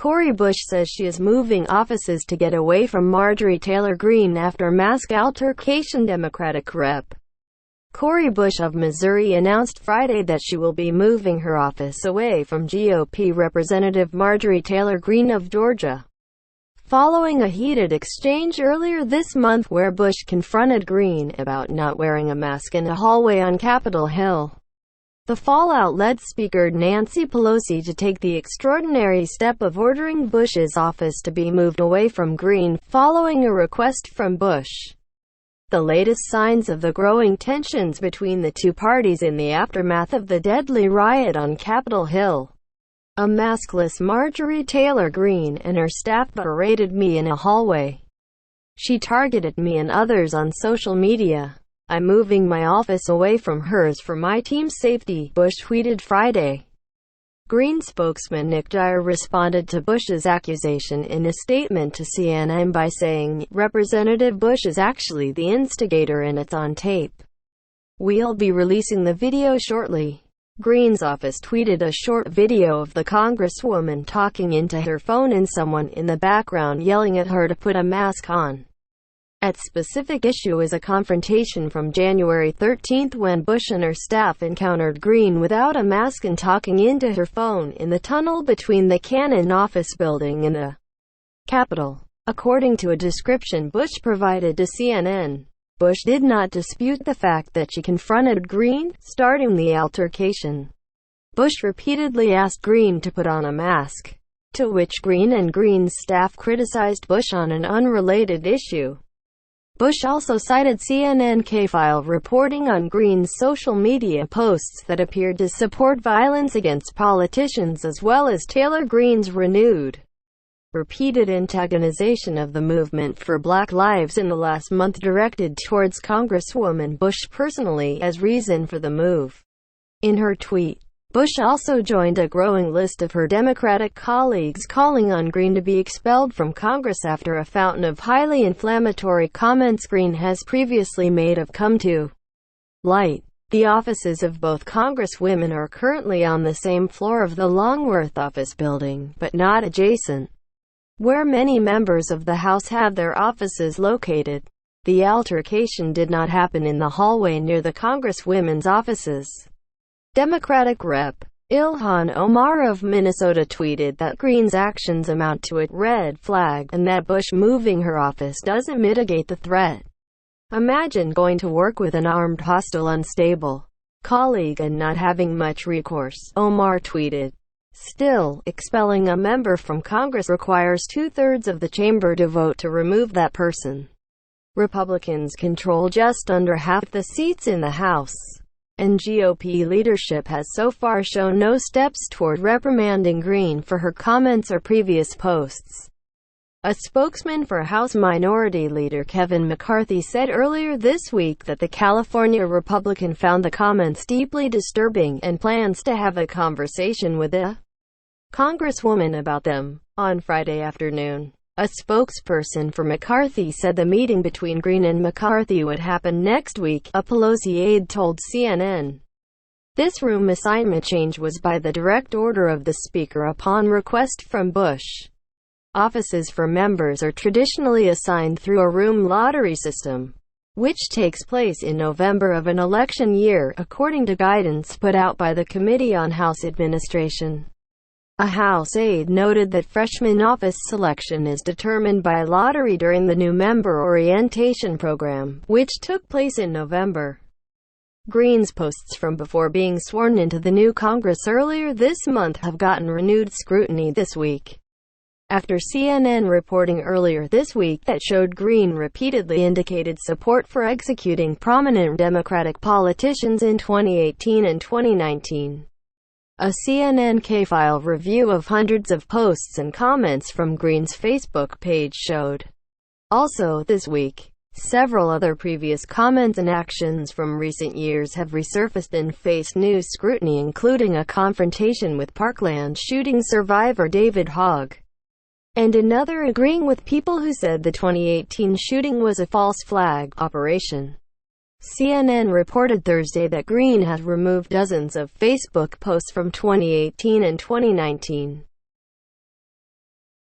Cori Bush says she is moving offices to get away from Marjorie Taylor Greene after mask altercation. Democratic Rep. Cori Bush of Missouri announced Friday that she will be moving her office away from GOP Representative Marjorie Taylor Greene of Georgia, following a heated exchange earlier this month where Bush confronted Greene about not wearing a mask in a hallway on Capitol Hill. The fallout led Speaker Nancy Pelosi to take the extraordinary step of ordering Bush's office to be moved away from Greene, following a request from Bush. The latest signs of the growing tensions between the two parties in the aftermath of the deadly riot on Capitol Hill. A maskless Marjorie Taylor Greene and her staff berated me in a hallway. She targeted me and others on social media. I'm moving my office away from hers for my team's safety, Bush tweeted Friday. Greene spokesman Nick Dyer responded to Bush's accusation in a statement to CNN by saying, "Representative Bush is actually the instigator and it's on tape. We'll be releasing the video shortly." Greene's office tweeted a short video of the Congresswoman talking into her phone and someone in the background yelling at her to put a mask on. At specific issue is a confrontation from January 13 when Bush and her staff encountered Greene without a mask and talking into her phone in the tunnel between the Cannon office building and the Capitol. According to a description Bush provided to CNN, Bush did not dispute the fact that she confronted Greene, starting the altercation. Bush repeatedly asked Greene to put on a mask, to which Greene and Greene's staff criticized Bush on an unrelated issue. Bush also cited CNN K-File reporting on Greene's social media posts that appeared to support violence against politicians as well as Taylor Greene's repeated antagonization of the movement for Black Lives in the last month, directed towards Congresswoman Bush personally as reason for the move. In her tweet, Bush also joined a growing list of her Democratic colleagues calling on Greene to be expelled from Congress after a fountain of highly inflammatory comments Greene has previously made have come to light. The offices of both Congresswomen are currently on the same floor of the Longworth office building, but not adjacent, where many members of the House have their offices located. The altercation did not happen in the hallway near the Congresswomen's offices. Democratic Rep. Ilhan Omar of Minnesota tweeted that Greene's actions amount to a red flag, and that Bush moving her office doesn't mitigate the threat. Imagine going to work with an armed, hostile, unstable colleague and not having much recourse, Omar tweeted. Still, expelling a member from Congress requires 2/3 of the chamber to vote to remove that person. Republicans control just under half the seats in the House, and GOP leadership has so far shown no steps toward reprimanding Greene for her comments or previous posts. A spokesman for House Minority Leader Kevin McCarthy said earlier this week that the California Republican found the comments deeply disturbing and plans to have a conversation with the Congresswoman about them. On Friday afternoon, a spokesperson for McCarthy said the meeting between Greene and McCarthy would happen next week, a Pelosi aide told CNN. This room assignment change was by the direct order of the Speaker upon request from Bush. Offices for members are traditionally assigned through a room lottery system, which takes place in November of an election year, according to guidance put out by the Committee on House Administration. A House aide noted that freshman office selection is determined by lottery during the new member orientation program, which took place in November. Greene's posts from before being sworn into the new Congress earlier this month have gotten renewed scrutiny this week, after CNN reporting earlier this week that showed Greene repeatedly indicated support for executing prominent Democratic politicians in 2018 and 2019. A CNN K-File review of hundreds of posts and comments from Greene's Facebook page showed. Also this week, several other previous comments and actions from recent years have resurfaced and faced new scrutiny, including a confrontation with Parkland shooting survivor David Hogg, and another agreeing with people who said the 2018 shooting was a false flag operation. CNN reported Thursday that Greene had removed dozens of Facebook posts from 2018 and 2019.